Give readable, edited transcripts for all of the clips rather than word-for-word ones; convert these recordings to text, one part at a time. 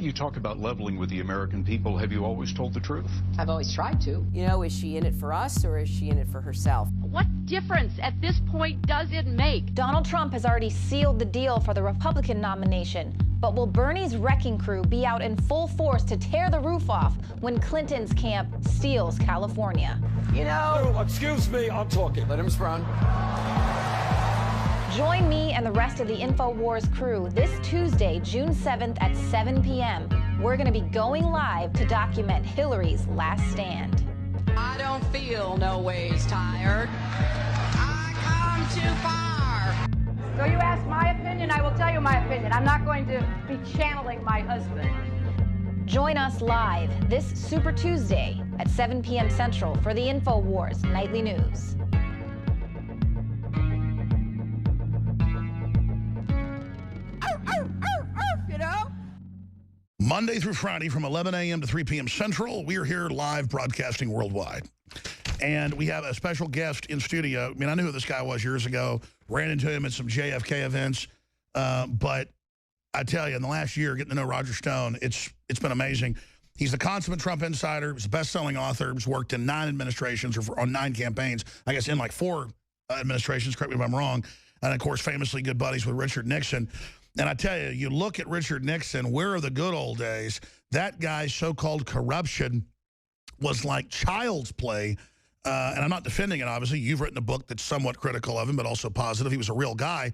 you talk about leveling with the American people, have you always told the truth? I've always tried to. You know, is she in it for us or is she in it for herself? What difference at this point does it make? Donald Trump has already sealed the deal for the Republican nomination. But will Bernie's wrecking crew be out in full force to tear the roof off when Clinton's camp steals California? You know... Oh, excuse me, I'm talking. Let him run. Join me and the rest of the InfoWars crew this Tuesday, June 7th at 7 p.m. We're going to be going live to document Hillary's last stand. I don't feel no ways tired. I come too far. So you ask my opinion, I will tell you my opinion. I'm not going to be channeling my husband. Join us live this Super Tuesday at 7 p.m. Central for the InfoWars Nightly News. Monday through Friday from 11 a.m. to 3 p.m. Central. We are here live broadcasting worldwide. And we have a special guest in studio. I mean, I knew who this guy was years ago. Ran into him at some JFK events. But I tell you, in the last year, getting to know Roger Stone, it's been amazing. He's the consummate Trump insider. He's a best-selling author. He's worked in 9 administrations or on 9 campaigns. I guess in like 4 administrations, correct me if I'm wrong. And, of course, famously good buddies with Richard Nixon. And I tell you, you look at Richard Nixon, where are the good old days? That guy's so-called corruption was like child's play. And I'm not defending it, obviously. You've written a book that's somewhat critical of him, but also positive. He was a real guy.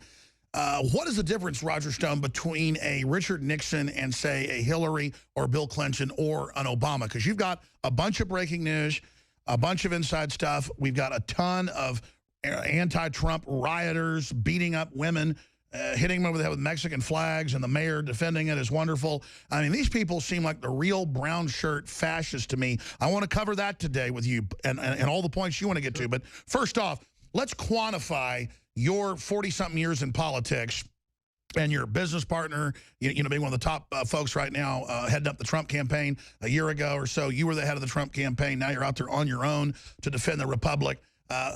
What is the difference, Roger Stone, between a Richard Nixon and, say, a Hillary or Bill Clinton or an Obama? Because you've got a bunch of breaking news, a bunch of inside stuff. We've got a ton of anti-Trump rioters beating up women, hitting them over the head with Mexican flags, and the mayor defending it is wonderful. I mean, these people seem like the real brown shirt fascists to me. I want to cover that today with you and all the points you want to get to. But first off, let's quantify your 40-something years in politics and your business partner, you know, being one of the top folks right now, heading up the Trump campaign a year ago or so. You were the head of the Trump campaign. Now you're out there on your own to defend the Republic.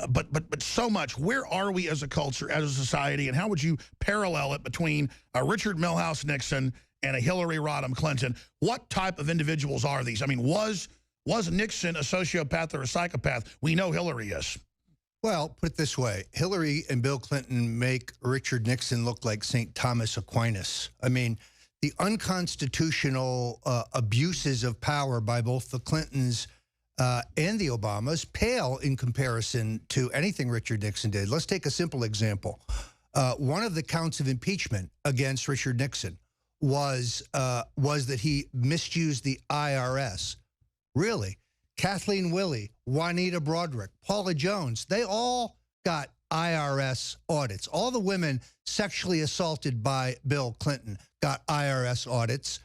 But so much. Where are we as a culture, as a society, and how would you parallel it between a Richard Milhous Nixon and a Hillary Rodham Clinton? What type of individuals are these? I mean, was Nixon a sociopath or a psychopath? We know Hillary is. Well, put it this way. Hillary and Bill Clinton make Richard Nixon look like St. Thomas Aquinas. I mean, the unconstitutional abuses of power by both the Clintons and the Obamas pale in comparison to anything Richard Nixon did. Let's take a simple example. One of the counts of impeachment against Richard Nixon was that he misused the IRS. Really? Kathleen Willey, Juanita Broaddrick, Paula Jones, they all got IRS audits. All the women sexually assaulted by Bill Clinton got IRS audits.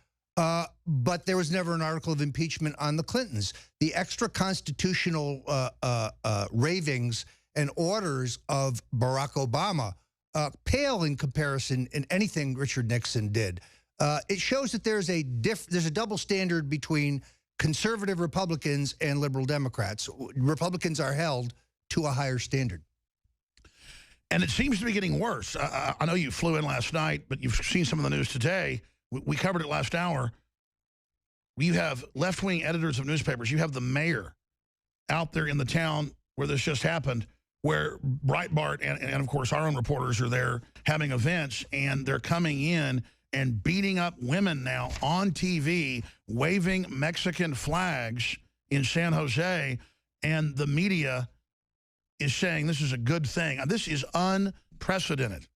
But there was never an article of impeachment on the Clintons. The extra constitutional ravings and orders of Barack Obama pale in comparison in anything Richard Nixon did. It shows that there's a double standard between conservative Republicans and liberal Democrats. Republicans are held to a higher standard. And it seems to be getting worse. I know you flew in last night, but you've seen some of the news today. We covered it last hour. You have left-wing editors of newspapers. You have the mayor out there in the town where this just happened, where Breitbart and of course, our own reporters are there having events, and they're coming in and beating up women now on TV, waving Mexican flags in San Jose, and the media is saying this is a good thing. This is unprecedented.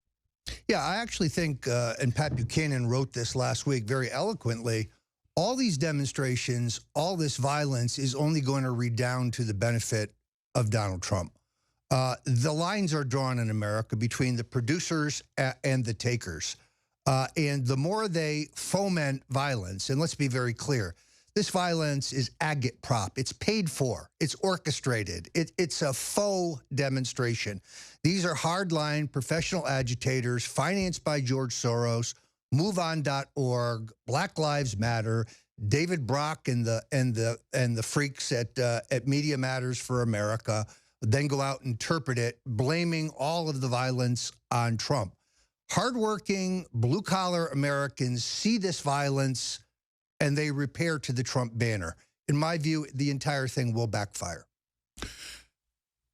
Yeah, I actually think, and Pat Buchanan wrote this last week very eloquently, all these demonstrations, all this violence is only going to redound to the benefit of Donald Trump. The lines are drawn in America between the producers and the takers. And the more they foment violence, and let's be very clear, this violence is agitprop. It's paid for. It's orchestrated. It's a faux demonstration. These are hardline professional agitators financed by George Soros, MoveOn.org, Black Lives Matter, David Brock and the freaks at Media Matters for America, then go out and interpret it, blaming all of the violence on Trump. Hardworking, blue-collar Americans see this violence and they repair to the Trump banner. In my view, the entire thing will backfire.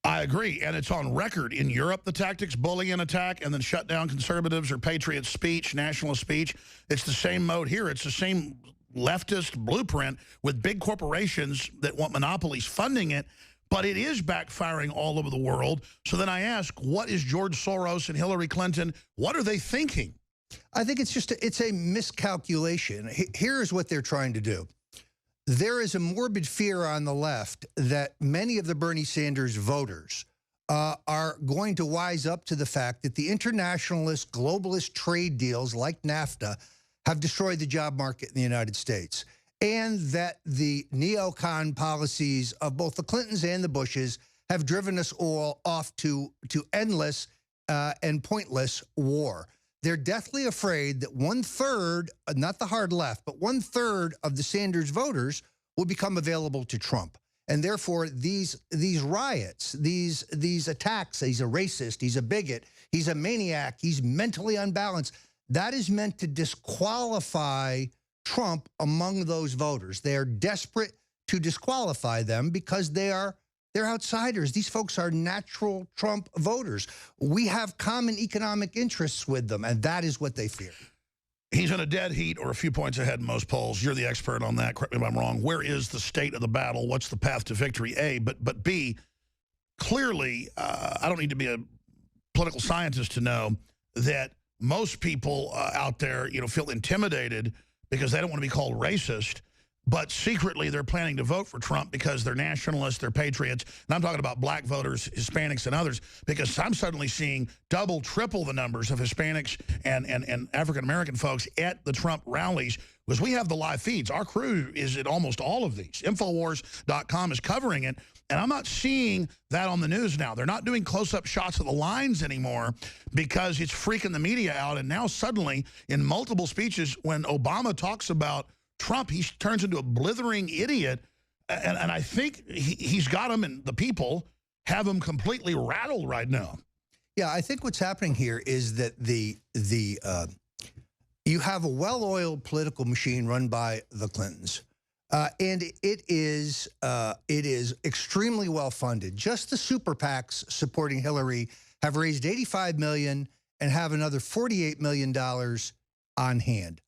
I agree, and it's on record. In Europe, the tactics, bully and attack, and then shut down conservatives or patriot speech, nationalist speech. It's the same mode here. It's the same leftist blueprint with big corporations that want monopolies funding it, but it is backfiring all over the world. So then I ask, what is George Soros and Hillary Clinton, what are they thinking? I think it's just it's a miscalculation. Here's what they're trying to do. There is a morbid fear on the left that many of the Bernie Sanders voters are going to wise up to the fact that the internationalist, globalist trade deals like NAFTA have destroyed the job market in the United States, and that the neocon policies of both the Clintons and the Bushes have driven us all off to endless and pointless war. They're deathly afraid that 1/3, not the hard left, but 1/3 of the Sanders voters will become available to Trump. And therefore, these riots, these attacks, he's a racist, he's a bigot, he's a maniac, he's mentally unbalanced, that is meant to disqualify Trump among those voters. They're desperate to disqualify them because they're outsiders. These folks are natural Trump voters. We have common economic interests with them, and that is what they fear. He's in a dead heat or a few points ahead in most polls. You're the expert on that. Correct me if I'm wrong. Where is the state of the battle? What's the path to victory? A, but B, clearly, I don't need to be a political scientist to know that most people out there, feel intimidated because they don't want to be called racist. But secretly, they're planning to vote for Trump because they're nationalists, they're patriots. And I'm talking about black voters, Hispanics, and others, because I'm suddenly seeing double, triple the numbers of Hispanics and African-American folks at the Trump rallies, because we have the live feeds. Our crew is at almost all of these. Infowars.com is covering it. And I'm not seeing that on the news now. They're not doing close-up shots of the lines anymore because it's freaking the media out. And now suddenly, in multiple speeches, when Obama talks about Trump, he turns into a blithering idiot, and I think he's got them, and the people have him completely rattled right now. Yeah, I think what's happening here is that you have a well-oiled political machine run by the Clintons, and it is extremely well-funded. Just the super PACs supporting Hillary have raised $85 million and have another $48 million on hand.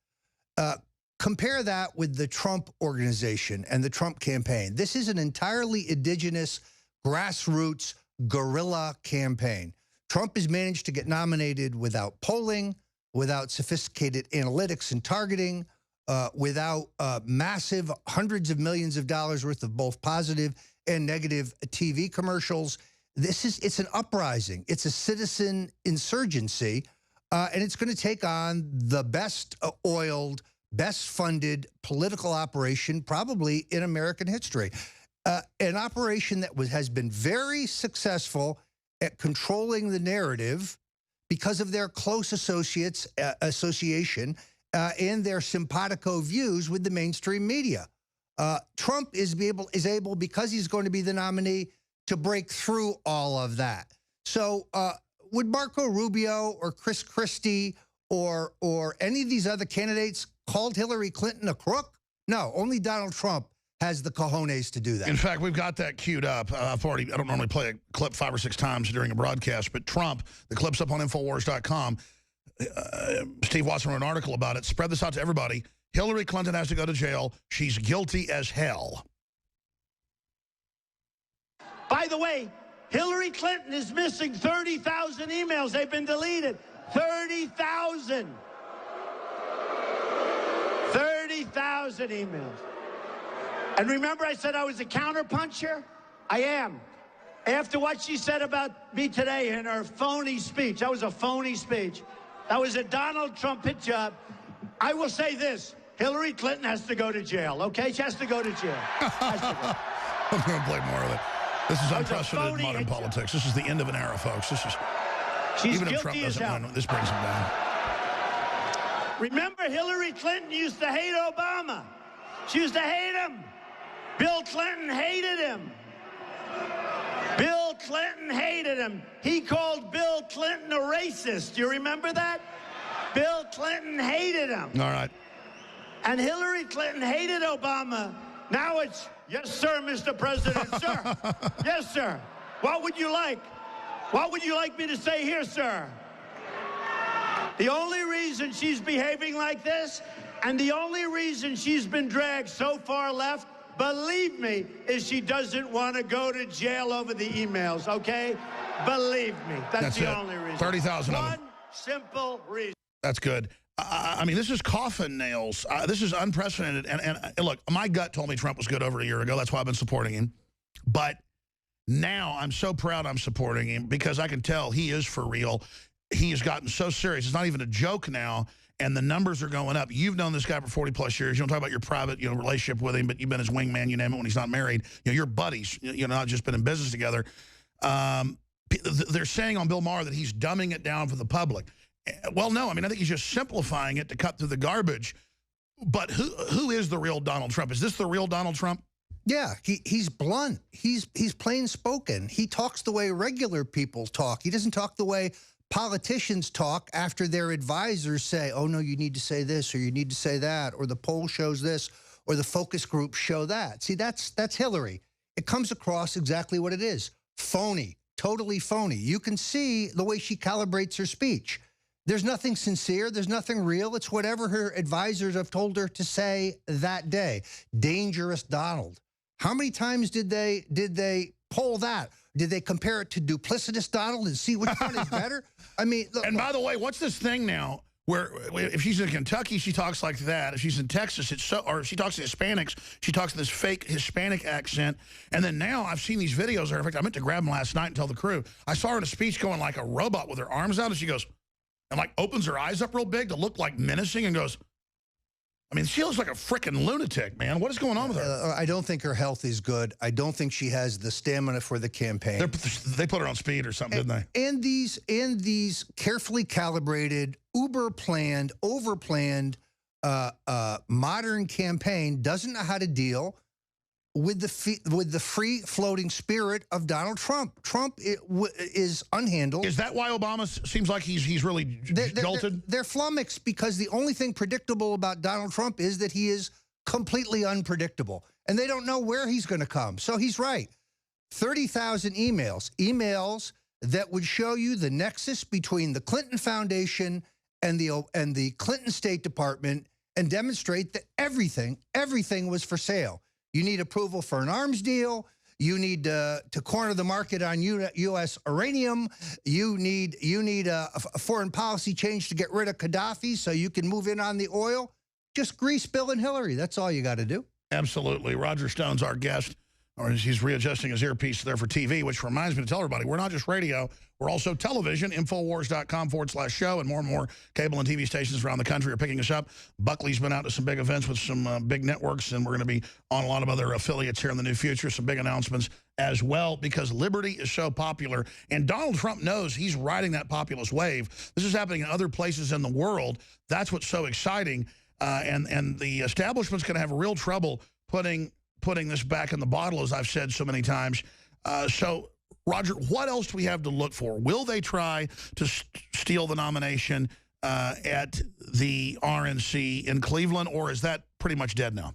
Compare that with the Trump organization and the Trump campaign. This is an entirely indigenous, grassroots, guerrilla campaign. Trump has managed to get nominated without polling, without sophisticated analytics and targeting, without massive hundreds of millions of dollars worth of both positive and negative TV commercials. It's an uprising. It's a citizen insurgency, and it's going to take on the best oiled, best funded political operation probably in American history. An operation that has been very successful at controlling the narrative because of their close association and their simpatico views with the mainstream media. Trump is able, because he's going to be the nominee, to break through all of that. So would Marco Rubio or Chris Christie or any of these other candidates called Hillary Clinton a crook? No, only Donald Trump has the cojones to do that. In fact, we've got that queued up. I don't normally play a clip 5 or 6 times during a broadcast, but Trump, the clip's up on Infowars.com. Steve Watson wrote an article about it. Spread this out to everybody. Hillary Clinton has to go to jail. She's guilty as hell. By the way, Hillary Clinton is missing 30,000 emails. They've been deleted. 30,000. 30,000 emails. And remember I said I was a counterpuncher? I am. After what she said about me today in her phony speech, that was a phony speech. That was a Donald Trump hit job. I will say this. Hillary Clinton has to go to jail, okay? She has to go to jail. I'm going to play more of it. This is unprecedented modern politics. This is the end of an era, folks. This is... She's even if Trump doesn't win, this brings him down. Remember, Hillary Clinton used to hate Obama. She used to hate him. Bill Clinton hated him. Bill Clinton hated him. He called Bill Clinton a racist. You remember that? Bill Clinton hated him. All right. And Hillary Clinton hated Obama. Now it's, yes, sir, Mr. President, sir. Yes, sir. What would you like? What would you like me to say here, sir? The only reason she's behaving like this, and the only reason she's been dragged so far left, believe me, is she doesn't want to go to jail over the emails, okay? Believe me. That's the only reason. 30,000 of them. One simple reason. That's good. I mean, this is coffin nails. This is unprecedented. And look, my gut told me Trump was good over a year ago. That's why I've been supporting him. But now I'm so proud I'm supporting him because I can tell he is for real. He has gotten so serious. It's not even a joke now. And the numbers are going up. You've known this guy for 40-plus years. You don't talk about your private, relationship with him, but you've been his wingman, you name it, when he's not married. You're buddies, not just been in business together. They're saying on Bill Maher that he's dumbing it down for the public. Well, no, I mean, I think he's just simplifying it to cut through the garbage. But who is the real Donald Trump? Is this the real Donald Trump? Yeah, he's blunt. He's plain spoken. He talks the way regular people talk. He doesn't talk the way politicians talk after their advisors say, oh, no, you need to say this or you need to say that, or the poll shows this or the focus groups show that. See, that's Hillary. It comes across exactly what it is. Phony, totally phony. You can see the way she calibrates her speech. There's nothing sincere. There's nothing real. It's whatever her advisors have told her to say that day. Dangerous Donald. How many times did they poll that? Did they compare it to duplicitous Donald and see which one is better? I mean, look, and by the way, what's this thing now where if she's in Kentucky, she talks like that. If she's in Texas, or if she talks to Hispanics, she talks to this fake Hispanic accent. And then now I've seen these videos. In fact, I meant to grab them last night and tell the crew. I saw her in a speech going like a robot with her arms out, and she goes, and like opens her eyes up real big to look like menacing and goes, I mean, she looks like a freaking lunatic, man. What is going on with her? I don't think her health is good. I don't think she has the stamina for the campaign. They put her on speed or something, didn't they? And these carefully calibrated, uber-planned, over-planned, modern campaign doesn't know how to deal with the free-floating spirit of Donald Trump. Trump is unhandled. Is that why Obama seems like he's really jolted? They're flummoxed because the only thing predictable about Donald Trump is that he is completely unpredictable. And they don't know where he's going to come. So he's right. 30,000 emails that would show you the nexus between the Clinton Foundation and the Clinton State Department and demonstrate that everything was for sale. You need approval for an arms deal. You need to corner the market on U.S. uranium. You need a foreign policy change to get rid of Gaddafi so you can move in on the oil. Just grease Bill and Hillary. That's all you got to do. Absolutely. Roger Stone's our guest. Or he's readjusting his earpiece there for TV, which reminds me to tell everybody, we're not just radio, we're also television. Infowars.com/show, and more cable and TV stations around the country are picking us up. Buckley's been out to some big events with some big networks, and we're going to be on a lot of other affiliates here in the near future, some big announcements as well, because liberty is so popular. And Donald Trump knows he's riding that populist wave. This is happening in other places in the world. That's what's so exciting. And the establishment's going to have real trouble putting this back in the bottle, as I've said so many times. So, Roger, what else do we have to look for? Will they try to steal the nomination at the RNC in Cleveland, or is that pretty much dead now?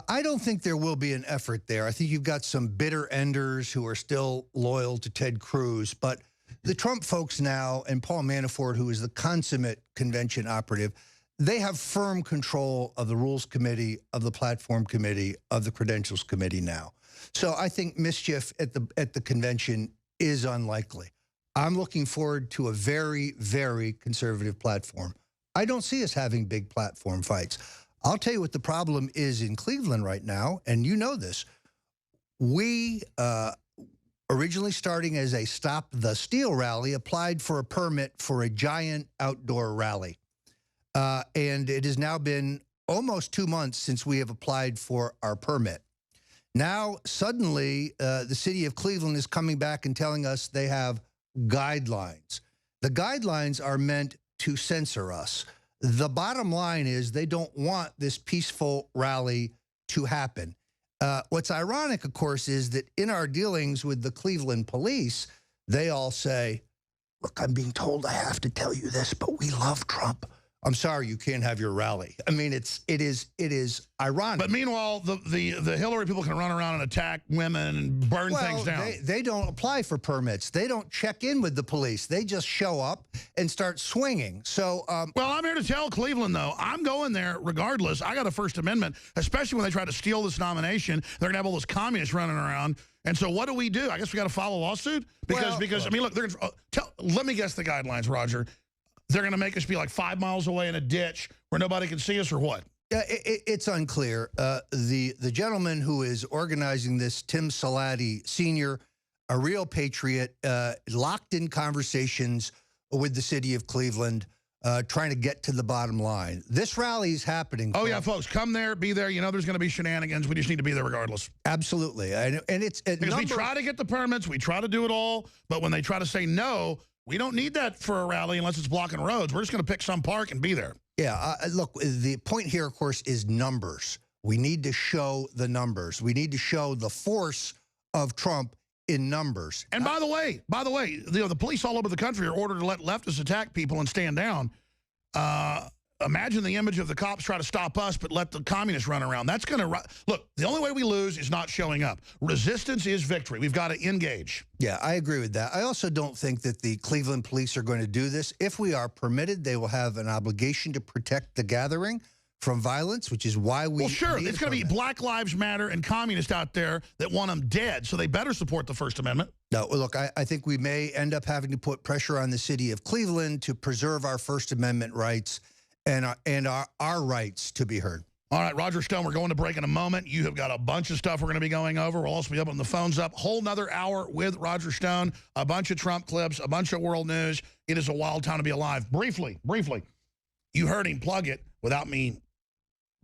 I don't think there will be an effort there. I think you've got some bitter enders who are still loyal to Ted Cruz. But the Trump folks now, and Paul Manafort, who is the consummate convention operative, they have firm control of the Rules Committee, of the Platform Committee, of the Credentials Committee now. So I think mischief at the convention is unlikely. I'm looking forward to a very, very conservative platform. I don't see us having big platform fights. I'll tell you what the problem is in Cleveland right now, and you know this. We, originally starting as a Stop the Steal rally, applied for a permit for a giant outdoor rally. And it has now been almost 2 months since we have applied for our permit. Now, suddenly, the city of Cleveland is coming back and telling us they have guidelines. The guidelines are meant to censor us. The bottom line is they don't want this peaceful rally to happen. What's ironic, of course, is that in our dealings with the Cleveland police, they all say, look, I'm being told I have to tell you this, but we love Trump. I'm sorry, you can't have your rally. I mean, it is ironic. But meanwhile, the Hillary people can run around and attack women and burn things down. They don't apply for permits. They don't check in with the police. They just show up and start swinging. So, well, I'm here to tell Cleveland, though, I'm going there regardless. I got a First Amendment, especially when they try to steal this nomination. They're going to have all those communists running around. And so what do? I guess we got to file a lawsuit? Because I mean, look, let me guess the guidelines, Roger. They're going to make us be like 5 miles away in a ditch where nobody can see us, or what? It's unclear. The gentleman who is organizing this, Tim Salati Sr., a real patriot, locked in conversations with the city of Cleveland, trying to get to the bottom line. This rally is happening. Oh, yeah, folks, come there, be there. You know there's going to be shenanigans. We just need to be there regardless. Absolutely. And it's because we try to get the permits. We try to do it all. But when they try to say no, we don't need that for a rally unless it's blocking roads. We're just going to pick some park and be there. Yeah, look, the point here, of course, is numbers. We need to show the numbers. We need to show the force of Trump in numbers. And by the way, the police all over the country are ordered to let leftists attack people and stand down. Imagine the image of the cops try to stop us, but let the communists run around. That's going to look. The only way we lose is not showing up. Resistance is victory. We've got to engage. Yeah, I agree with that. I also don't think that the Cleveland police are going to do this. If we are permitted, they will have an obligation to protect the gathering from violence, which is why we. Well, sure, it's going to be Black Lives Matter and communists out there that want them dead, so they better support the First Amendment. No, look, I think we may end up having to put pressure on the city of Cleveland to preserve our First Amendment rights and our rights to be heard. All right, Roger Stone, we're going to break in a moment. You have got a bunch of stuff we're going to be going over. We'll also be opening the phones up. Whole nother hour with Roger Stone, a bunch of Trump clips, a bunch of world news. It is a wild time to be alive. Briefly, you heard him plug it without me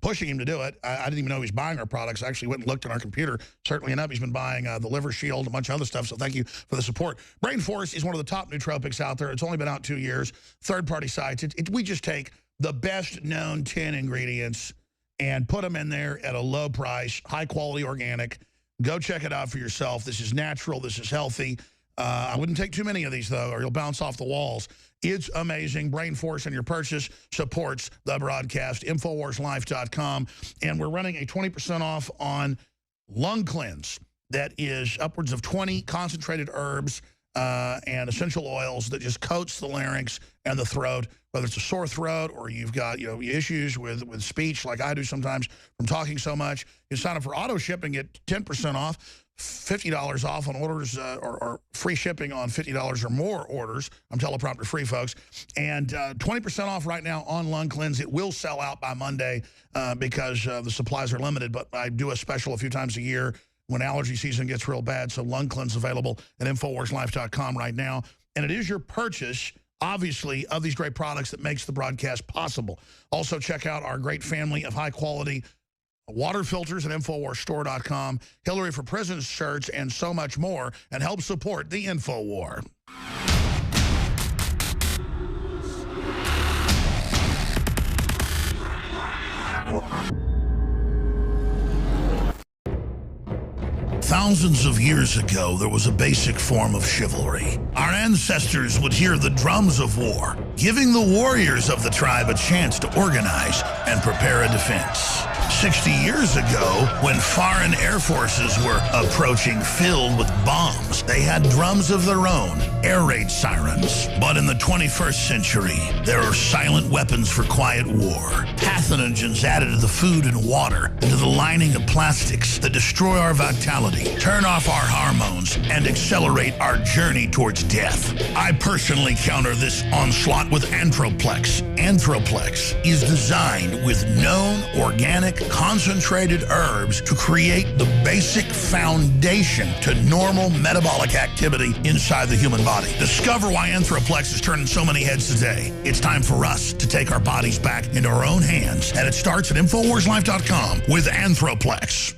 pushing him to do it. I didn't even know he was buying our products. I actually went and looked at our computer. Certainly enough, he's been buying the Liver Shield, a bunch of other stuff, so thank you for the support. Brain Force is one of the top nootropics out there. It's only been out 2 years. Third-party sites. We just take the best known 10 ingredients and put them in there at a low price, high-quality organic. Go check it out for yourself. This is natural. This is healthy. I wouldn't take too many of these, though, or you'll bounce off the walls. It's amazing. Brain Force and your purchase supports the broadcast. InfoWarsLife.com. And we're running a 20% off on Lung Cleanse. That is upwards of 20 concentrated herbs and essential oils that just coats the larynx and the throat, whether it's a sore throat or you've got issues with speech like I do sometimes from talking so much. You sign up for auto shipping, get 10% off, $50 off on orders or free shipping on $50 or more orders. I'm teleprompter free, folks. And 20% off right now on Lung Cleanse. It will sell out by Monday because the supplies are limited, but I do a special a few times a year when allergy season gets real bad. So Lung Cleanse available at InfoWarsLife.com right now. And it is your purchase, obviously, of these great products that makes the broadcast possible. Also, check out our great family of high-quality water filters at InfoWarsStore.com, Hillary for President shirts, and so much more, and help support the InfoWar. Thousands of years ago, there was a basic form of chivalry. Our ancestors would hear the drums of war, giving the warriors of the tribe a chance to organize and prepare a defense. 60 years ago, when foreign air forces were approaching filled with bombs, they had drums of their own, air raid sirens. But in the 21st century, there are silent weapons for quiet war. Pathogens added to the food and water, and to the lining of plastics that destroy our vitality, turn off our hormones, and accelerate our journey towards death. I personally counter this onslaught with Anthroplex. Anthroplex is designed with known organic concentrated herbs to create the basic foundation to normal metabolic activity inside the human body. Discover why Anthroplex is turning so many heads today. It's time for us to take our bodies back into our own hands, and it starts at InfoWarsLife.com with Anthroplex.